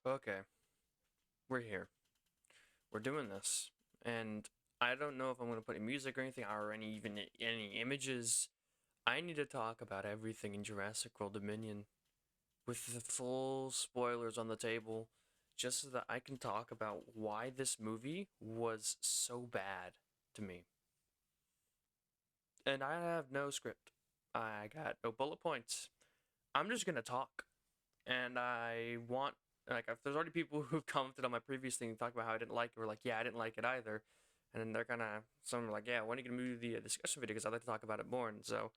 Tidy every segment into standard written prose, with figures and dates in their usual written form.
Okay, we're here. We're doing this, and I don't know if I'm gonna put any music or anything, or any images. I need to talk about everything in Jurassic World Dominion with the full spoilers on the table, just so that I can talk about why this movie was so bad to me. And I have no script. I got no bullet points. I'm just gonna talk, and I want if there's already people who've commented on my previous thing and talked about how I didn't like it, or like, yeah, I didn't like it either, and then they're gonna some are like, yeah, when are you gonna move the discussion video? Because I'd like to talk about it more, and so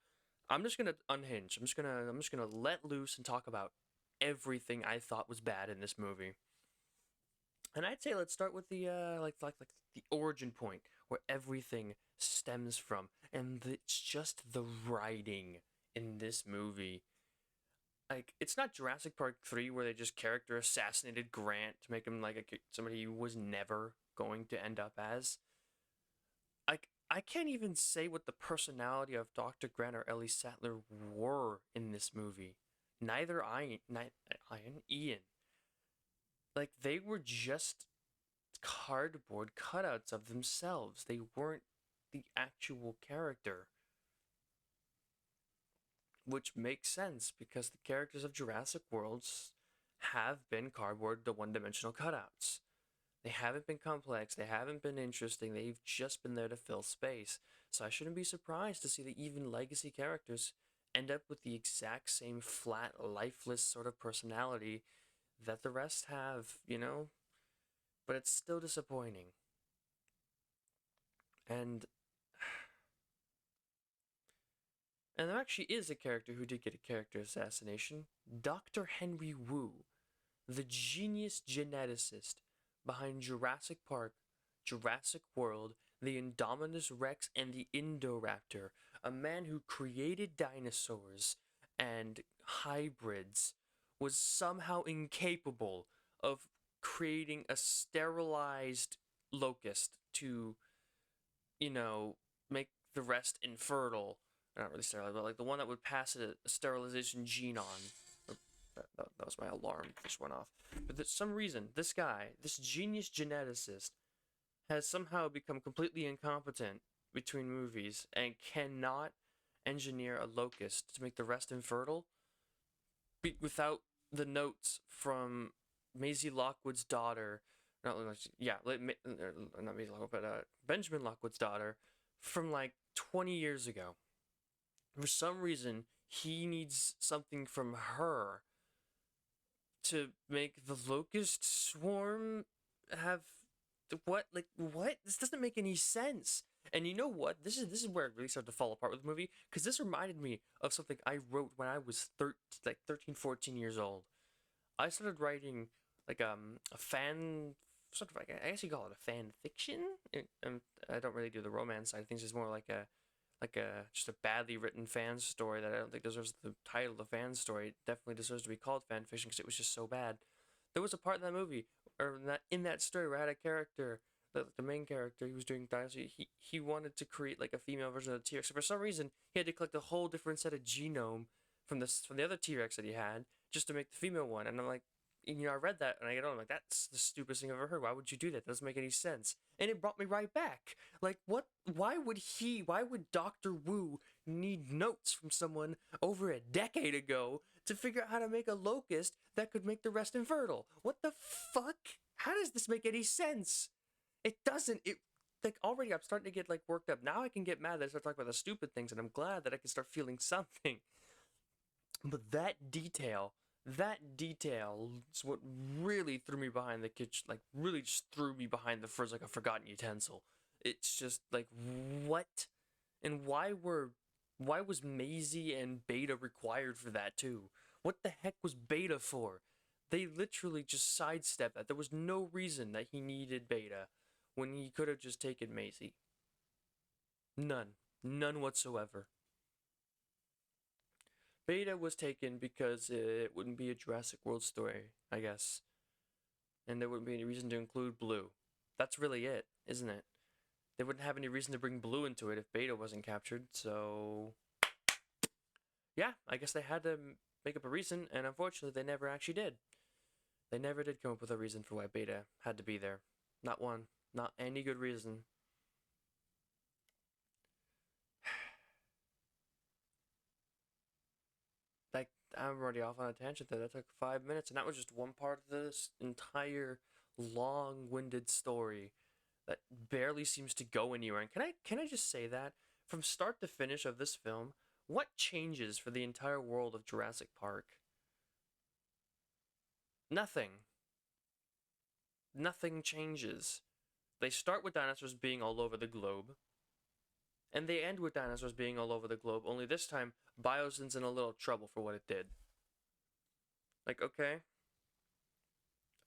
I'm just gonna unhinge. I'm just gonna let loose and talk about everything I thought was bad in this movie. And I'd say let's start with the like the origin point where everything stems from, and it's just the writing in this movie. Like, it's not Jurassic Park 3 where they just character assassinated Grant to make him like somebody he was never going to end up as. Like, I can't even say what the personality of Dr. Grant or Ellie Sattler were in this movie. Neither Ian, Ian. Like, they were just cardboard cutouts of themselves. They weren't the actual character. Which makes sense because the characters of Jurassic Worlds have been cardboard to one-dimensional cutouts. They haven't been complex, they haven't been interesting, they've just been there to fill space. So I shouldn't be surprised to see that even legacy characters end up with the exact same flat, lifeless sort of personality that the rest have. But it's still disappointing. And and there actually is a character who did get a character assassination. Dr. Henry Wu, the genius geneticist behind Jurassic Park, Jurassic World, the Indominus Rex, and the Indoraptor, a man who created dinosaurs and hybrids, was somehow incapable of creating a sterilized locust to, you know, make the rest infertile. Not really sterile, but like the one that would pass a sterilization gene on. That was my alarm. Just went off. But for some reason, this guy, this genius geneticist, has somehow become completely incompetent between movies and cannot engineer a locust to make the rest infertile without the notes from Maisie Lockwood's daughter. Not yeah, not Maisie Lockwood, but Benjamin Lockwood's daughter from like 20 years ago. For some reason, he needs something from her to make the locust swarm have what? Like what? This doesn't make any sense. And you know what? This is where it really started to fall apart with the movie, because this reminded me of something I wrote when I was 13, 14 years old. I started writing like a fan sort of like, I guess you call it a fan fiction. I don't really do the romance side of things. It's more like a just a badly written fan story that I don't think deserves the title of fan story. It definitely deserves to be called fan fiction because it was just so bad. There was a part in that movie, or in that story, where I had a character, the main character, he was doing dinosaur. He wanted to create like a female version of the T-Rex. So for some reason, he had to collect a whole different set of genome from the other T-Rex that he had just to make the female one. And I'm like, I read that and I get on, I'm like, that's the stupidest thing I've ever heard. Why would you do that? That doesn't make any sense. And it brought me right back. Like, what? Why would Dr. Wu need notes from someone over a decade ago to figure out how to make a locust that could make the rest infertile? What the fuck? How does this make any sense? It doesn't. It like already I'm starting to get like worked up. Now I can get mad that I start talking about the stupid things, and I'm glad that I can start feeling something. But that detail is what really threw me behind the kitchen, like really just threw me behind the first like a forgotten utensil. It's just like, what? And why was Maisie and Beta required for that too? What the heck was Beta for? They literally just sidestepped that. There was no reason that he needed Beta when he could have just taken Maisie. None. None whatsoever. Beta was taken because it wouldn't be a Jurassic World story, I guess. And there wouldn't be any reason to include Blue. That's really it, isn't it? They wouldn't have any reason to bring Blue into it if Beta wasn't captured, so yeah, I guess they had to make up a reason, and unfortunately they never actually did. They never did come up with a reason for why Beta had to be there. Not one. Not any good reason. Like, I'm already off on a tangent there. That took 5 minutes, and that was just one part of this entire long-winded story that barely seems to go anywhere. And can I just say that from start to finish of this film, what changes for the entire world of Jurassic Park? Nothing. Nothing changes. They start with dinosaurs being all over the globe, and they end with dinosaurs being all over the globe, only this time, Biosen's in a little trouble for what it did. Like, okay,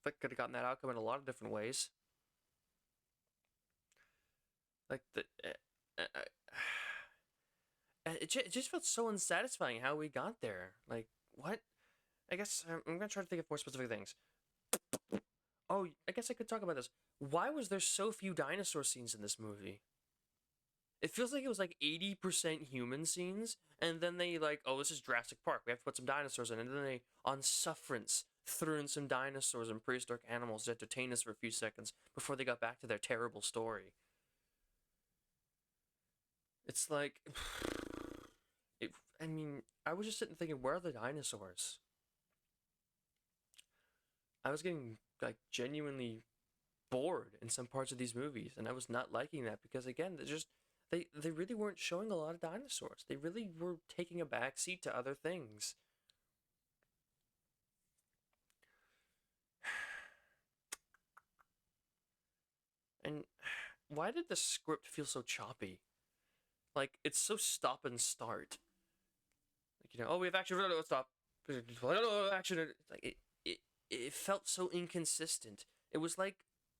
I could have gotten that outcome in a lot of different ways. Like, it just felt so unsatisfying how we got there. Like, what? I guess I'm gonna try to think of more specific things. Oh, I guess I could talk about this. Why was there so few dinosaur scenes in this movie? It feels like it was like 80% human scenes, and then they like, oh, this is Jurassic Park. We have to put some dinosaurs in, and then they, on sufferance, threw in some dinosaurs and prehistoric animals to entertain us for a few seconds before they got back to their terrible story. It's like, I mean, I was just sitting thinking, where are the dinosaurs? I was getting like genuinely bored in some parts of these movies, and I was not liking that because again, they really weren't showing a lot of dinosaurs. They really were taking a backseat to other things. And why did the script feel so choppy? Like it's so stop and start. Like oh we have action, stop, action. Like it felt so inconsistent. It was like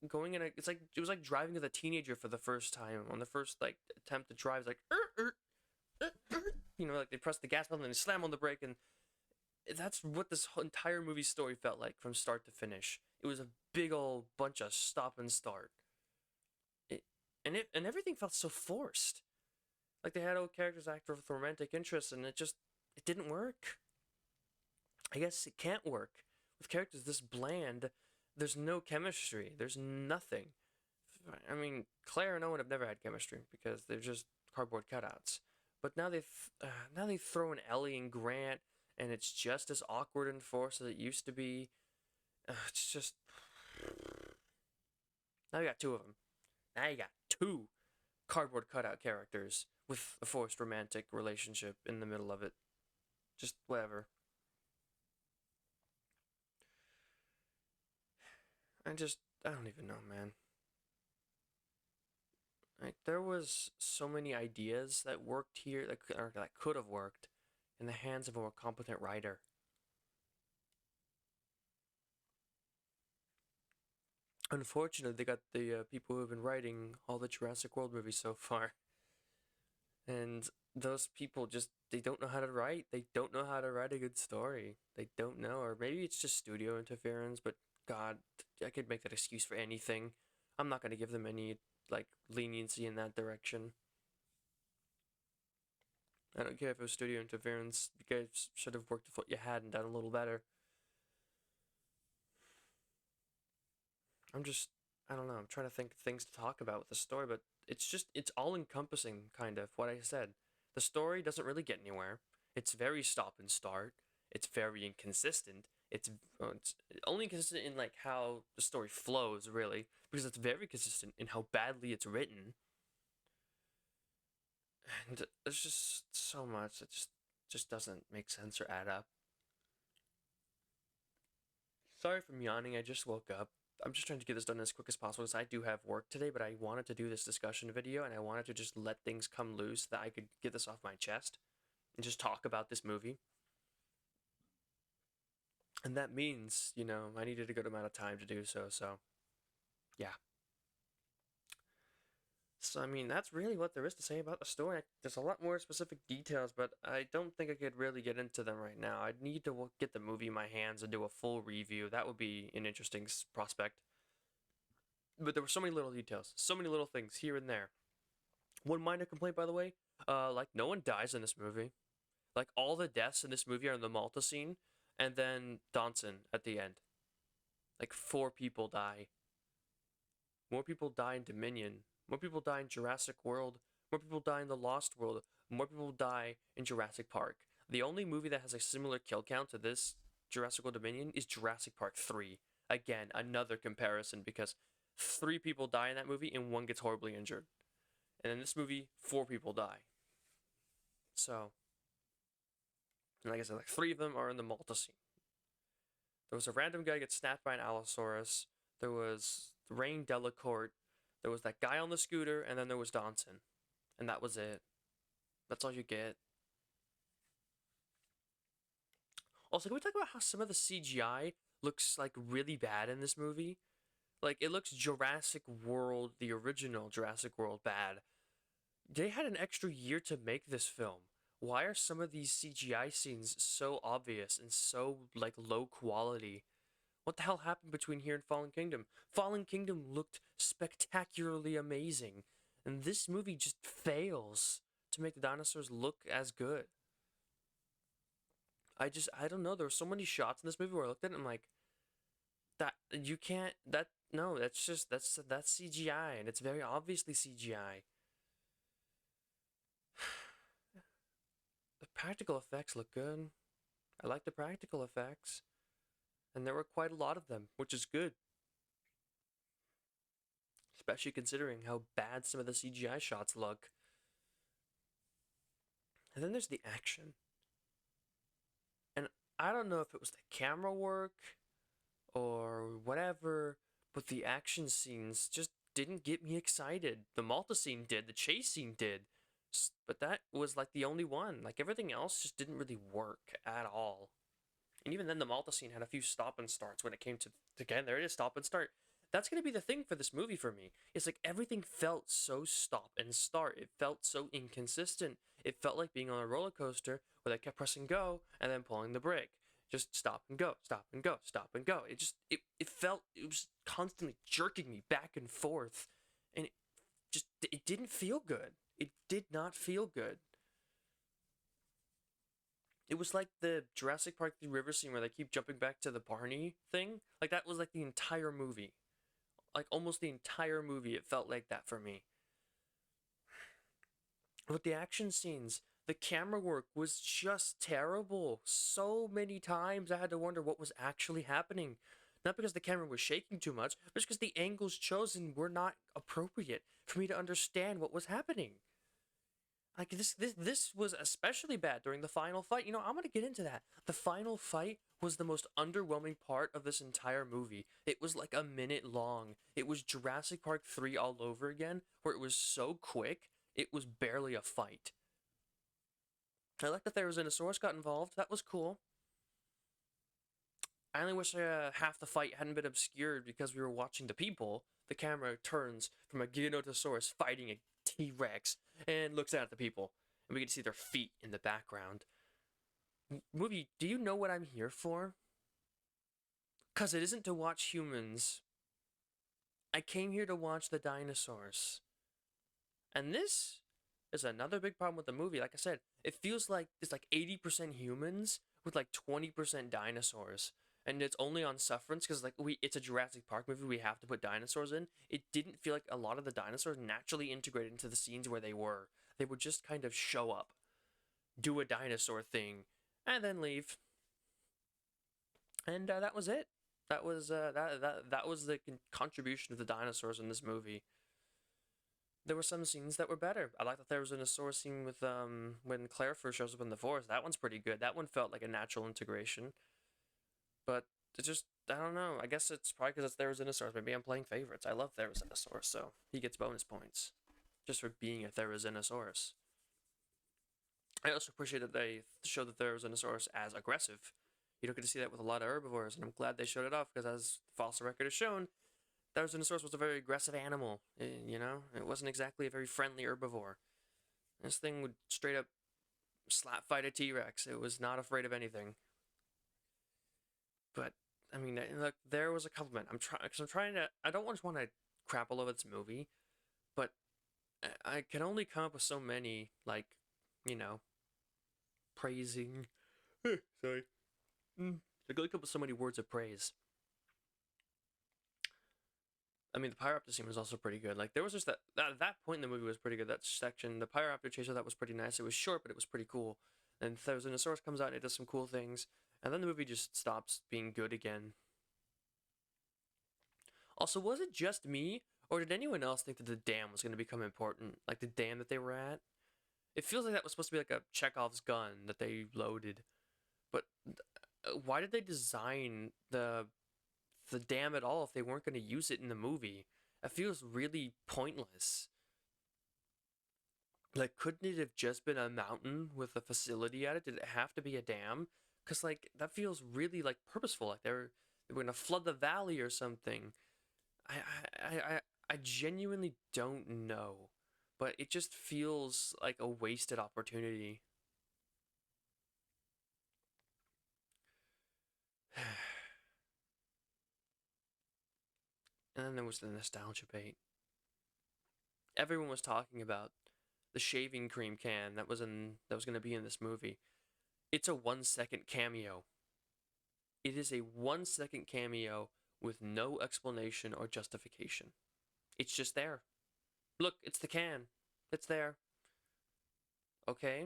going in a. It's like it was like driving with a teenager for the first time on the first like attempt to drive. It's like like they press the gas pedal and they slam on the brake, and that's what this entire movie story felt like from start to finish. It was a big old bunch of stop and start. And everything felt so forced. Like they had old characters act with romantic interests, and it didn't work. I guess it can't work with characters this bland. There's no chemistry. There's nothing. I mean, Claire and Owen have never had chemistry because they're just cardboard cutouts. But now they throw in Ellie and Grant, and it's just as awkward and forced as it used to be. It's just now you got two of them. Now you got two cardboard cutout characters with a forced romantic relationship in the middle of it. Just whatever. I don't even know, man. Like there was so many ideas that worked here that could have worked in the hands of a more competent writer. Unfortunately, they got the people who have been writing all the Jurassic World movies so far, and those people they don't know how to write. They don't know how to write a good story. They don't know, or maybe it's just studio interference. But God, I could make that excuse for anything. I'm not gonna give them any like leniency in that direction. I don't care if it was studio interference. You guys should have worked with what you had and done a little better. I'm just, I don't know. I'm trying to think of things to talk about with the story, but it's all encompassing, kind of, what I said. The story doesn't really get anywhere. It's very stop and start. It's very inconsistent. It's only consistent in like how the story flows, really, because it's very consistent in how badly it's written. And there's just so much that just doesn't make sense or add up. Sorry for yawning. I just woke up. I'm just trying to get this done as quick as possible because I do have work today, but I wanted to do this discussion video and I wanted to just let things come loose so that I could get this off my chest and just talk about this movie. And that means, I needed a good amount of time to do so, yeah. So, I mean, that's really what there is to say about the story. There's a lot more specific details, but I don't think I could really get into them right now. I'd need to get the movie in my hands and do a full review. That would be an interesting prospect. But there were so many little details, so many little things here and there. One minor complaint, by the way, like no one dies in this movie. Like all the deaths in this movie are in the Malta scene, and then Donson at the end. Like 4 people die. More people die in Dominion. More people die in Jurassic World. More people die in The Lost World. More people die in Jurassic Park. The only movie that has a similar kill count to this Jurassic World Dominion is Jurassic Park 3. Again, another comparison because 3 people die in that movie and 1 gets horribly injured. And in this movie, 4 people die. So, like I said, like 3 of them are in the Malta scene. There was a random guy get snapped by an Allosaurus. There was Rain Delacourt. There was that guy on the scooter, and then there was Donson. And that was it. That's all you get. Also, can we talk about how some of the CGI looks like really bad in this movie? Like, it looks Jurassic World, the original Jurassic World, bad. They had an extra year to make this film. Why are some of these CGI scenes so obvious and so, like, low quality? What the hell happened between here and Fallen Kingdom? Fallen Kingdom looked spectacularly amazing, and this movie just fails to make the dinosaurs look as good. I don't know. There were so many shots in this movie where I looked at it and I'm like, that you can't. That no, that's CGI, and it's very obviously CGI. The practical effects look good. I like the practical effects, and there were quite a lot of them, which is good. Especially considering how bad some of the CGI shots look. And then there's the action. And I don't know if it was the camera work or whatever, but the action scenes just didn't get me excited. The Malta scene did, the chase scene did, but that was like the only one. Like everything else just didn't really work at all. And even then, the Malta scene had a few stop and starts when it came to, again, there it is, stop and start. That's going to be the thing for this movie for me. It's like everything felt so stop and start. It felt so inconsistent. It felt like being on a roller coaster where they kept pressing go and then pulling the brake. Just stop and go, stop and go, stop and go. It felt, it was constantly jerking me back and forth. And it didn't feel good. It did not feel good. It was like the Jurassic Park 3 river scene where they keep jumping back to the Barney thing. Like that was like the entire movie. Like almost the entire movie, it felt like that for me. With the action scenes, the camera work was just terrible. So many times I had to wonder what was actually happening. Not because the camera was shaking too much, but just because the angles chosen were not appropriate for me to understand what was happening. Like this was especially bad during the final fight. You know, I'm gonna get into that. The final fight was the most underwhelming part of this entire movie. It was like a minute long. It was Jurassic Park 3 all over again, where it was so quick, it was barely a fight. I like that there was an Therizinosaurus got involved. That was cool. I only wish half the fight hadn't been obscured because we were watching the people. The camera turns from a Giganotosaurus fighting a T-Rex and looks out at the people, and we can see their feet in the background. Movie, do you know what I'm here for? Because it isn't to watch humans. I came here to watch the dinosaurs. And this is another big problem with the movie. Like I said, it feels like it's like 80% humans with like 20% dinosaurs. And it's only on sufferance because like it's a Jurassic Park movie, we have to put dinosaurs in. It didn't feel like a lot of the dinosaurs naturally integrated into the scenes where they were. They would just kind of show up, do a dinosaur thing, and then leave. And that was it. That was that was the contribution of the dinosaurs in this movie. There were some scenes that were better. I like that there was an Asaurus scene with when Claire first shows up in the forest. That one's pretty good. That one felt like a natural integration. But it just, I don't know. I guess it's probably because it's Therizinosaurus. Maybe I'm playing favorites. I love Therizinosaurus, so he gets bonus points just for being a Therizinosaurus. I also appreciate that they showed the Therizinosaurus as aggressive. You don't get to see that with a lot of herbivores, and I'm glad they showed it off because, as the fossil record has shown, Therizinosaurus was a very aggressive animal. You know, it wasn't exactly a very friendly herbivore. This thing would straight up slap fight a T-Rex. It was not afraid of anything. But I mean, look, there was a compliment. I'm trying to. I don't just want to crap all over this movie, but I can only come up with so many, like, you know, praising. Sorry. I can only come up with so many words of praise. I mean, the Pyroraptor scene was also pretty good. Like, there was just that point in the movie was pretty good. That section, the Pyroraptor chase, I thought was pretty nice. It was short, but it was pretty cool. And Therizinosaurus comes out and it does some cool things. And then the movie just stops being good again. Also, was it just me, or did anyone else think that the dam was going to become important? Like, the dam that they were at? It feels like that was supposed to be like a Chekhov's gun that they loaded. But why did they design the dam at all if they weren't going to use it in the movie? It feels really pointless. Like, couldn't it have just been a mountain with a facility at it? Did it have to be a dam? Because, like, that feels really, like, purposeful. Like, they were going to flood the valley or something. I, I genuinely don't know. But it just feels like a wasted opportunity. And then there was the nostalgia bait. Everyone was talking about the shaving cream can that was going to be in this movie. It's a 1 second cameo. It is a 1 second cameo with no explanation or justification. It's just there. Look, it's the can. It's there. Okay.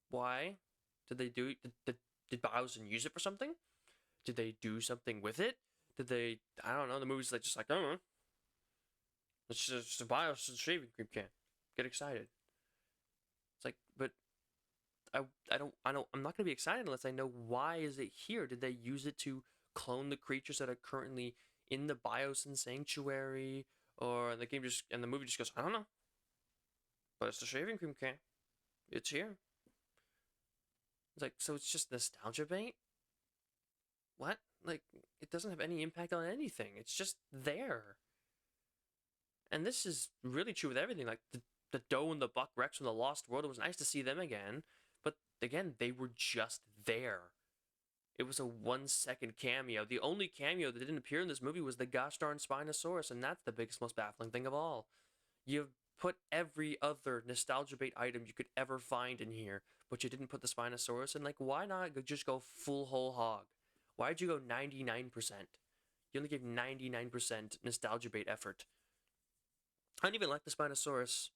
Why? Did they do? Did Bowser use it for something? Did they do something with it? Did they? I don't know. The movie's like just like, I don't know. It's just a Bowser shaving cream can. Get excited. It's like, but I'm not gonna be excited unless I know why is it here. Did they use it to clone the creatures that are currently in the Biosyn Sanctuary, or the game just and the movie just goes, I don't know, but it's the shaving cream can. It's here. It's like, so it's just nostalgia bait. What? Like, it doesn't have any impact on anything. It's just there. And this is really true with everything. Like the Doe and the Buck Rex from the Lost World. It was nice to see them again, but again, they were just there. It was a 1 second cameo. The only cameo that didn't appear in this movie was the gosh darn Spinosaurus, and that's the biggest, most baffling thing of all. You've put every other nostalgia bait item you could ever find in here, but you didn't put the Spinosaurus in. Like, why not just go full whole hog? Why'd you go 99%? You only gave 99% nostalgia bait effort. I don't even like the Spinosaurus,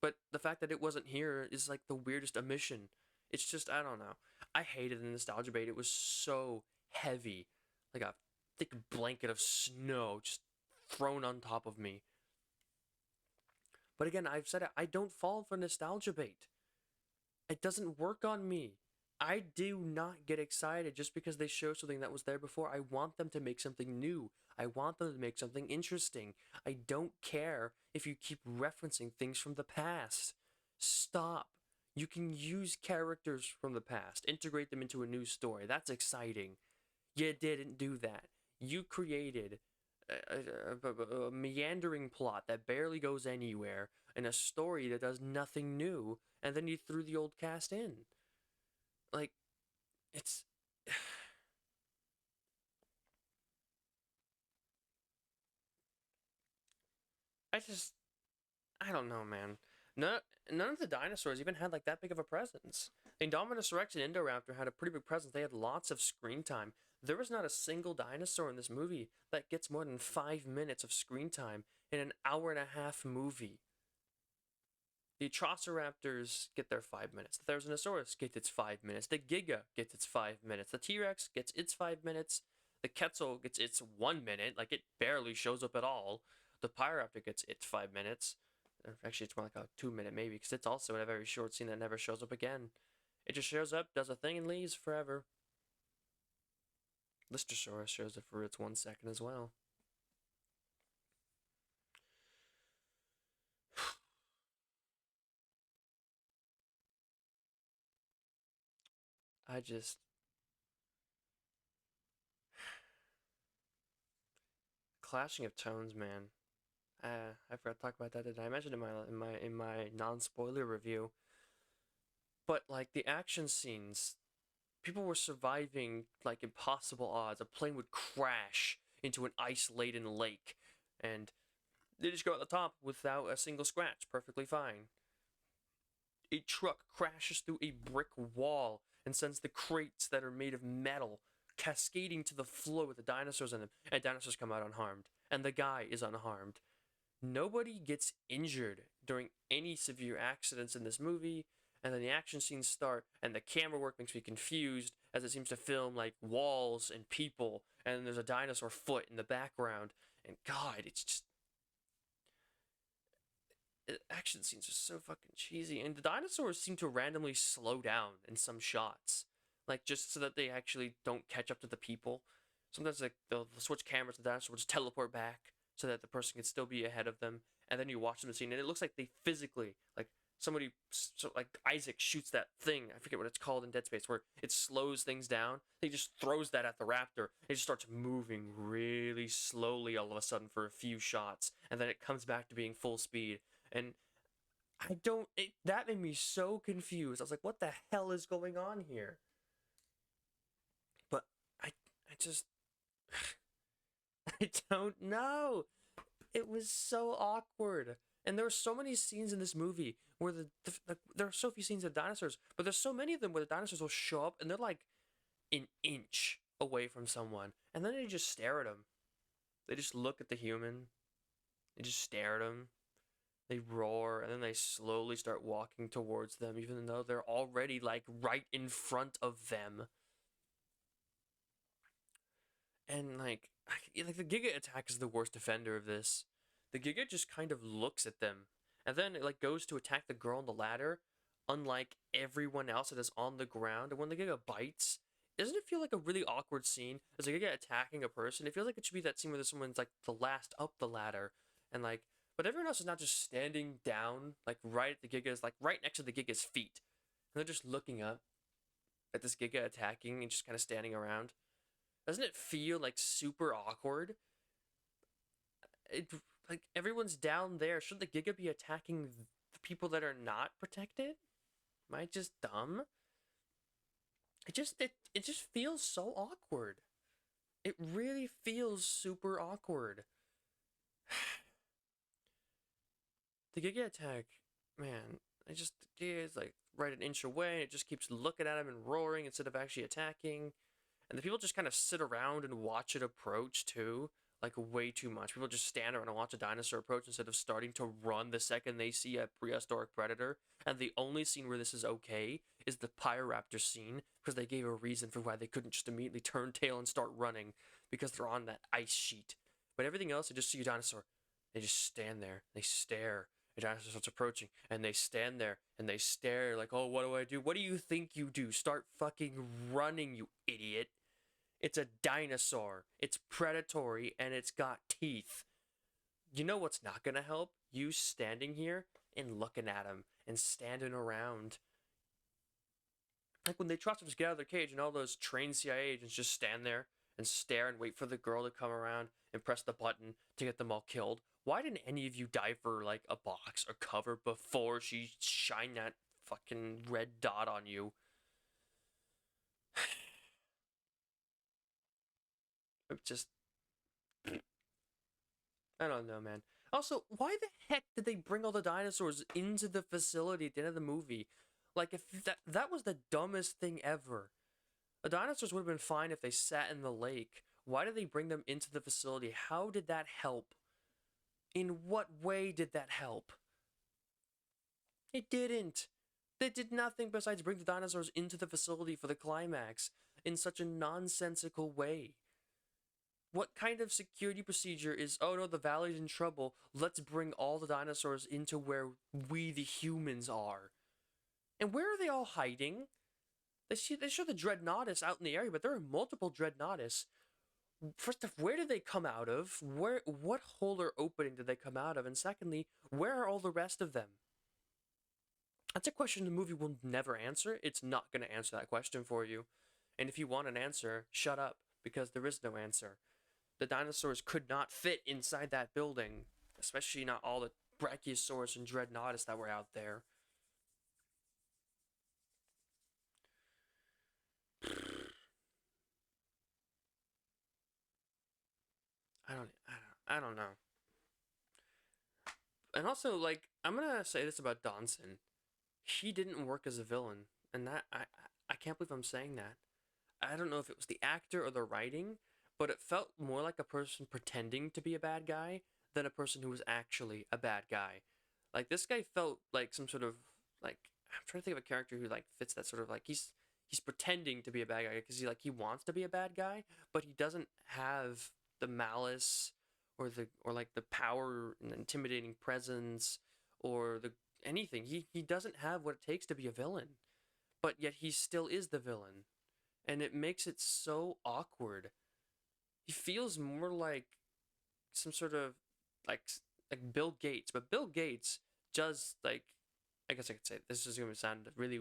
but the fact that it wasn't here is like the weirdest omission. It's just, I don't know. I hated the nostalgia bait. It was so heavy, like a thick blanket of snow just thrown on top of me. But again, I've said it, I don't fall for nostalgia bait. It doesn't work on me. I do not get excited just because they show something that was there before. I want them to make something new. I want them to make something interesting. I don't care if you keep referencing things from the past. Stop. You can use characters from the past, integrate them into a new story. That's exciting. You didn't do that. You created a meandering plot that barely goes anywhere and a story that does nothing new, and then you threw the old cast in. Like, it's. I just. I don't know, man. None of the dinosaurs even had like that big of a presence. Indominus Rex and Indoraptor had a pretty big presence. They had lots of screen time. There was not a single dinosaur in this movie that gets more than 5 minutes of screen time in an hour and a half movie. The Atrociraptors get their 5 minutes. The Therizinosaurus gets its 5 minutes. The Giga gets its 5 minutes. The T-Rex gets its 5 minutes. The Quetzal gets its 1 minute. Like, it barely shows up at all. The Pyroraptor gets its 5 minutes. Actually, it's more like a 2 minute maybe, because it's also a very short scene that never shows up again. It just shows up, does a thing, and leaves forever. Listersaurus shows up for its 1 second as well. I just clashing of tones, man. I forgot to talk about that. Did I mention in my non-spoiler review? But like the action scenes, people were surviving like impossible odds. A plane would crash into an ice-laden lake, and they just go at the top without a single scratch, perfectly fine. A truck crashes through a brick wall and sends the crates that are made of metal cascading to the floor with the dinosaurs in them, and dinosaurs come out unharmed. and the guy is unharmed. Nobody gets injured during any severe accidents in this movie, and then the action scenes start, and the camera work makes me confused as it seems to film like walls and people, and there's a dinosaur foot in the background, and God, it's just action scenes are so fucking cheesy, and the dinosaurs seem to randomly slow down in some shots, like just so that they actually don't catch up to the people. Sometimes like they'll switch cameras, and the dinosaur will just teleport back so that the person can still be ahead of them, and then you watch them scene, and it looks like they physically like somebody like Isaac shoots that thing. I forget what it's called in Dead Space, where it slows things down. He just throws that at the raptor. It just starts moving really slowly all of a sudden for a few shots, and then it comes back to being full speed. And I don't. That made me so confused. I was like, "What the hell is going on here?" But I just, I don't know. It was so awkward, and there were so many scenes in this movie where there are so few scenes of dinosaurs, but there's so many of them where the dinosaurs will show up and they're like an inch away from someone, and then they just stare at them. They just look at the human. They just stare at them. They roar, and then they slowly start walking towards them, even though they're already like right in front of them. And like the Giga attack is the worst offender of this. The Giga just kind of looks at them, and then it like goes to attack the girl on the ladder, unlike everyone else that is on the ground. And when the Giga bites, doesn't it feel like a really awkward scene? As a Giga attacking a person, it feels like it should be that scene where someone's like the last up the ladder, and like, but everyone else is not just standing down, like right at the Giga's, like right next to the Giga's feet, and they're just looking up at this Giga attacking and just kind of standing around. Doesn't it feel like super awkward? It like everyone's down there. Should the Giga be attacking the people that are not protected? Am I just dumb? It just feels so awkward. It really feels super awkward. The Giga attack, man, the Giga is like right an inch away. It just keeps looking at him and roaring instead of actually attacking. And the people just kind of sit around and watch it approach too, like way too much. People just stand around and watch a dinosaur approach instead of starting to run the second they see a prehistoric predator. And the only scene where this is okay is the Pyroraptor scene, because they gave a reason for why they couldn't just immediately turn tail and start running, because they're on that ice sheet. But everything else, they just see a dinosaur. They just stand there. They stare. The dinosaur starts approaching, and they stand there, and they stare like, oh, what do I do? What do you think you do? Start fucking running, you idiot. It's a dinosaur. It's predatory, and it's got teeth. You know what's not gonna help? You standing here and looking at him and standing around. Like when they trust to just get out of their cage, and all those trained CIA agents just stand there and stare and wait for the girl to come around and press the button to get them all killed. Why didn't any of you dive for like a box or cover before she shined that fucking red dot on you? It just, I don't know, man. Also, why the heck did they bring all the dinosaurs into the facility at the end of the movie? Like, if that was the dumbest thing ever. The dinosaurs would have been fine if they sat in the lake. Why did they bring them into the facility? How did that help? In what way did that help? It didn't. They did nothing besides bring the dinosaurs into the facility for the climax in such a nonsensical way. What kind of security procedure is, oh no, the valley's in trouble, let's bring all the dinosaurs into where we the humans are? And where are they all hiding? They show the Dreadnoughtus out in the area, but there are multiple Dreadnoughtus. First off, where did they come out of? What hole or opening did they come out of? And secondly, where are all the rest of them? That's a question the movie will never answer. It's not going to answer that question for you. And if you want an answer, shut up, because there is no answer. The dinosaurs could not fit inside that building, especially not all the Brachiosaurus and Dreadnoughtus that were out there. I don't know. And also, like, I'm gonna say this about Donson. He didn't work as a villain, and that I can't believe I'm saying that. I don't know if it was the actor or the writing, but it felt more like a person pretending to be a bad guy than a person who was actually a bad guy. Like this guy felt like some sort of like I'm trying to think of a character who like fits that sort of like he's pretending to be a bad guy because he wants to be a bad guy, but he doesn't have the malice or like the power and intimidating presence or the anything. He doesn't have what it takes to be a villain, but yet he still is the villain, and it makes it so awkward. He feels more like some sort of like like Bill Gates, but Bill Gates does like I guess I could say this is gonna sound really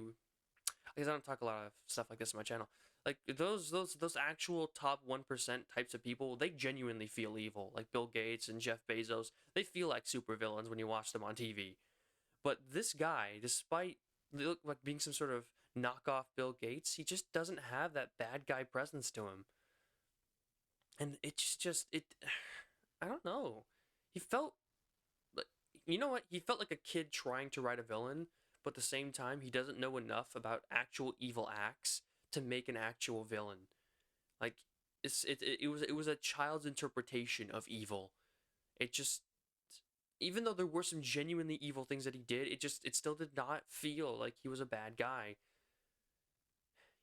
because I don't talk a lot of stuff like this on my channel. Like those actual top 1% types of people, they genuinely feel evil. Like Bill Gates and Jeff Bezos, they feel like supervillains when you watch them on TV. But this guy, despite like being some sort of knockoff Bill Gates, he just doesn't have that bad guy presence to him. And it's just it I don't know. He felt like you know what? He felt like a kid trying to write a villain, but at the same time he doesn't know enough about actual evil acts to make an actual villain. Like it was a child's interpretation of evil. It just even though there were some genuinely evil things that he did, it still did not feel like he was a bad guy.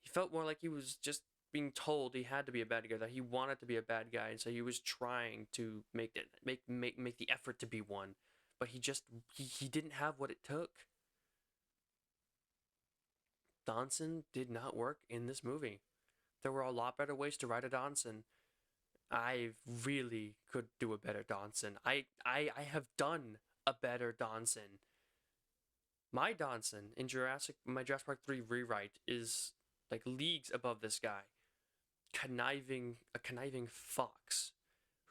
He felt more like he was just being told he had to be a bad guy, that he wanted to be a bad guy, and so he was trying to make the effort to be one. But he didn't have what it took. Donson did not work in this movie. There were a lot better ways to write a Donson. I really could do a better Donson. I have done a better Donson. My Donson in my Jurassic Park 3 rewrite is like leagues above this guy. A conniving fox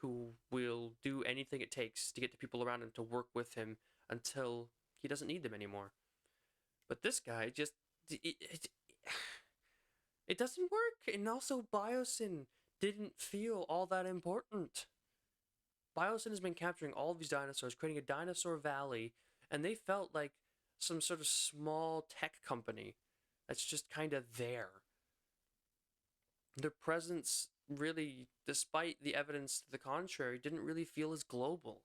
who will do anything it takes to get the people around him to work with him until he doesn't need them anymore. But this guy just it doesn't work. And also Biosyn didn't feel all that important. Biosyn has been capturing all of these dinosaurs, creating a dinosaur valley, and they felt like some sort of small tech company that's just kind of there. Their presence really, despite the evidence to the contrary, didn't really feel as global.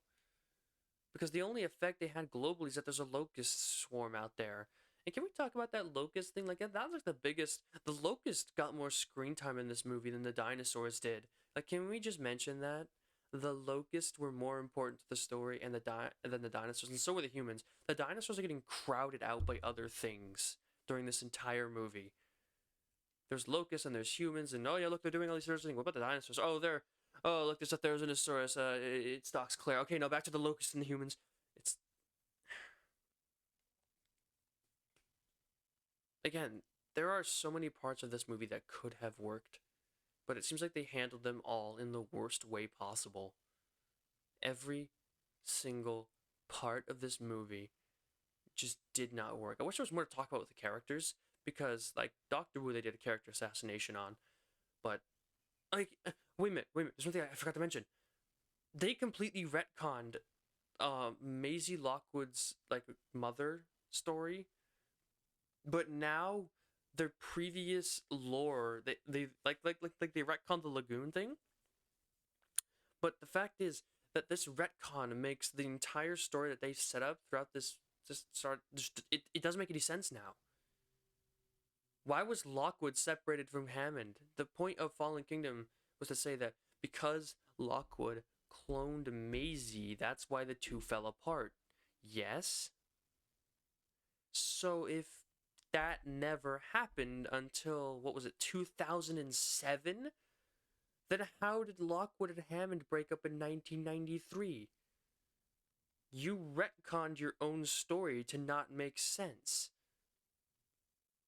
Because the only effect they had globally is that there's a locust swarm out there. And can we talk about that locust thing? Like that was like the biggest. The locust got more screen time in this movie than the dinosaurs did. Like, can we just mention that the locusts were more important to the story and than the dinosaurs, and so were the humans. The dinosaurs are getting crowded out by other things during this entire movie. There's locusts and there's humans, and oh yeah, look, they're doing all these sorts of things. What about the dinosaurs? Oh look, there's a Therizinosaurus. It stalks Claire. Okay, now back to the locusts and the humans. It's again, there are so many parts of this movie that could have worked, but it seems like they handled them all in the worst way possible. Every single part of this movie just did not work. I wish there was more to talk about with the characters because, like, Doctor Wu, they did a character assassination on, but like, wait a minute. There's one thing I forgot to mention. They completely retconned, Maisie Lockwood's like mother story, but now their previous lore, they they retconned the lagoon thing. But the fact is that this retcon makes the entire story that they set up throughout this it doesn't make any sense now. Why was Lockwood separated from Hammond? The point of Fallen Kingdom was to say that because Lockwood cloned Maisie, that's why the two fell apart. Yes? So if that never happened until, what was it, 2007? Then how did Lockwood and Hammond break up in 1993? You retconned your own story to not make sense.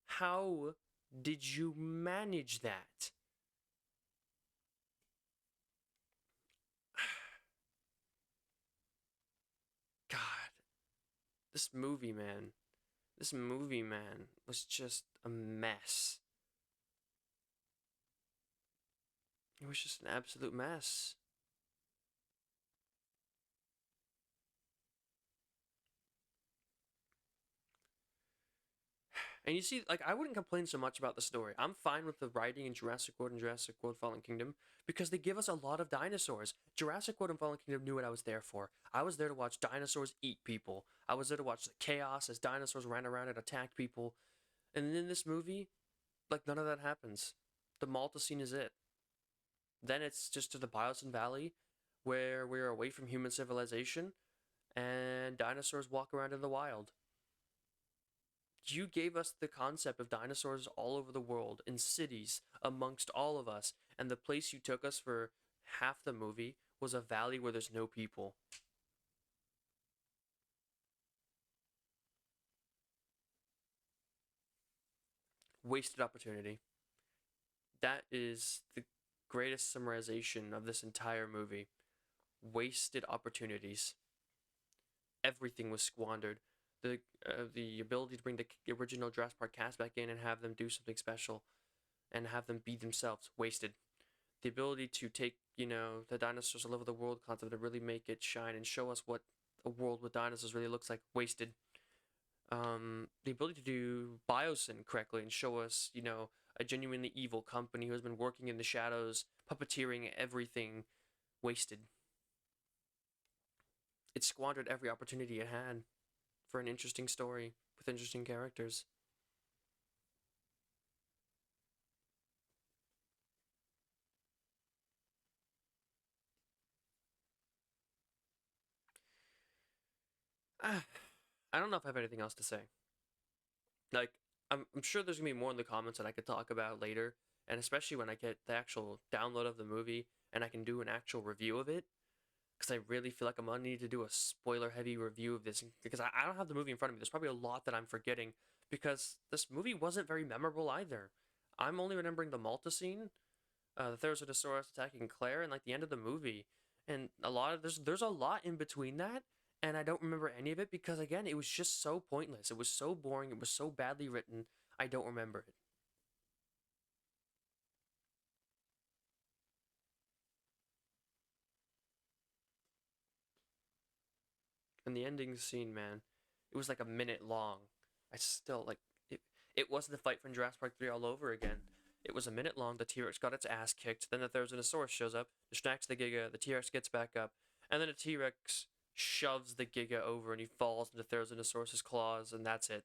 How did you manage that? God, this movie, man. This movie, man, was just a mess. It was just an absolute mess. And you see, like, I wouldn't complain so much about the story. I'm fine with the writing in Jurassic World and Jurassic World Fallen Kingdom because they give us a lot of dinosaurs. Jurassic World and Fallen Kingdom knew what I was there for. I was there to watch dinosaurs eat people. I was there to watch the chaos as dinosaurs ran around and attacked people. And in this movie, like, none of that happens. The Malta scene is it. Then it's just to the Biosyn Valley where we're away from human civilization and dinosaurs walk around in the wild. You gave us the concept of dinosaurs all over the world, in cities, amongst all of us, and the place you took us for half the movie was a valley where there's no people. Wasted opportunity. That is the greatest summarization of this entire movie. Wasted opportunities. Everything was squandered. The ability to bring the original Jurassic Park cast back in and have them do something special and have them be themselves, wasted. The ability to take, the dinosaurs all over the world concept and really make it shine and show us what a world with dinosaurs really looks like, wasted. The ability to do Biosyn correctly and show us, a genuinely evil company who has been working in the shadows, puppeteering everything, wasted. It squandered every opportunity it had for an interesting story with interesting characters. I don't know if I have anything else to say. Like, I'm sure there's gonna be more in the comments that I could talk about later, and especially when I get the actual download of the movie and I can do an actual review of it, because I really feel like I'm gonna need to do a spoiler-heavy review of this because I don't have the movie in front of me. There's probably a lot that I'm forgetting because this movie wasn't very memorable either. I'm only remembering the Malta scene, the Therizinosaurus attacking Claire, and like the end of the movie, and a lot of there's a lot in between that, and I don't remember any of it because again, it was just so pointless. It was so boring. It was so badly written. I don't remember it. And the ending scene, man, it was like a minute long. I still like it. It wasn't the fight from Jurassic Park 3 all over again. It was a minute long. The T Rex got its ass kicked. Then the Therizinosaurus shows up, distracts the Giga. The T Rex gets back up, and then the T Rex shoves the Giga over, and he falls into Therizinosaurus's claws, and that's it.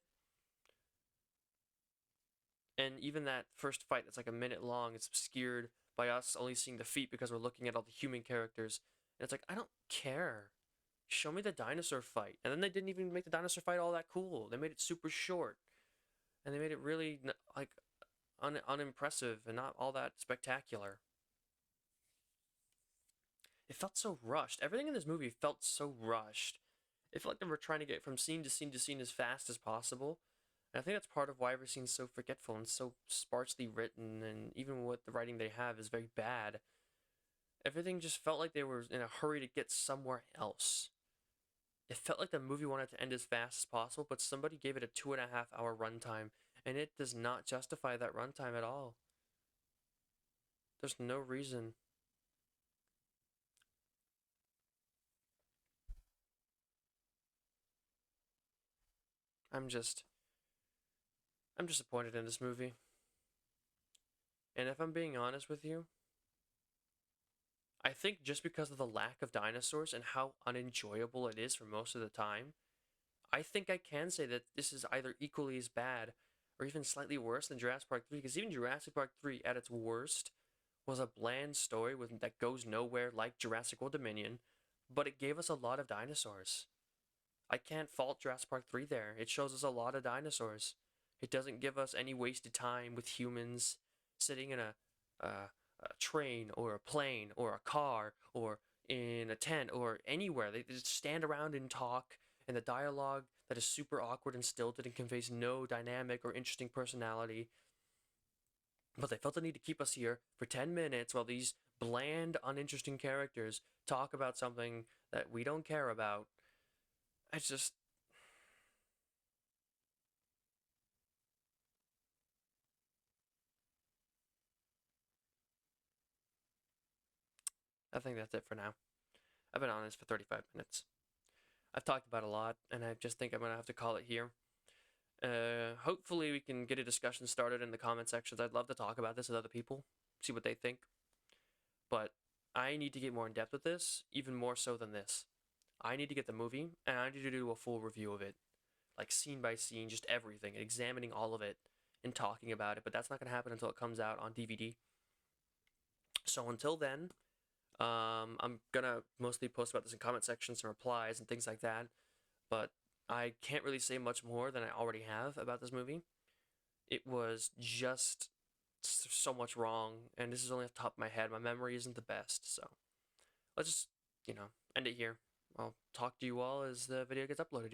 And even that first fight, that's like a minute long. It's obscured by us only seeing the feet because we're looking at all the human characters. And it's like I don't care. Show me the dinosaur fight. And then they didn't even make the dinosaur fight all that cool. They made it super short. And they made it really like unimpressive and not all that spectacular. It felt so rushed. Everything in this movie felt so rushed. It felt like they were trying to get from scene to scene to scene as fast as possible. And I think that's part of why every scene's so forgetful and so sparsely written, and even what the writing they have is very bad. Everything just felt like they were in a hurry to get somewhere else. It felt like the movie wanted to end as fast as possible, but somebody gave it a 2.5 hour runtime, and it does not justify that runtime at all. There's no reason. I'm just, I'm disappointed in this movie. And if I'm being honest with you, I think just because of the lack of dinosaurs and how unenjoyable it is for most of the time, I think I can say that this is either equally as bad or even slightly worse than Jurassic Park 3, because even Jurassic Park 3 at its worst was a bland story that goes nowhere like Jurassic World Dominion, but it gave us a lot of dinosaurs. I can't fault Jurassic Park 3 there. It shows us a lot of dinosaurs. It doesn't give us any wasted time with humans sitting in a train or a plane or a car or in a tent or anywhere. They just stand around and talk, and the dialogue that is super awkward and stilted and conveys no dynamic or interesting personality. But they felt the need to keep us here for 10 minutes while these bland, uninteresting characters talk about something that we don't care about. I just. I think that's it for now. I've been on this for 35 minutes. I've talked about a lot, and I just think I'm going to have to call it here. Hopefully we can get a discussion started in the comment sections. I'd love to talk about this with other people, see what they think. But I need to get more in depth with this, even more so than this. I need to get the movie, and I need to do a full review of it, like scene by scene, just everything, examining all of it and talking about it. But that's not going to happen until it comes out on DVD. So until then, I'm gonna mostly post about this in comment sections and replies and things like that. But I can't really say much more than I already have about this movie. It was just so much wrong, and this is only off the top of my head. My memory isn't the best, so let's just, end it here. I'll talk to you all as the video gets uploaded,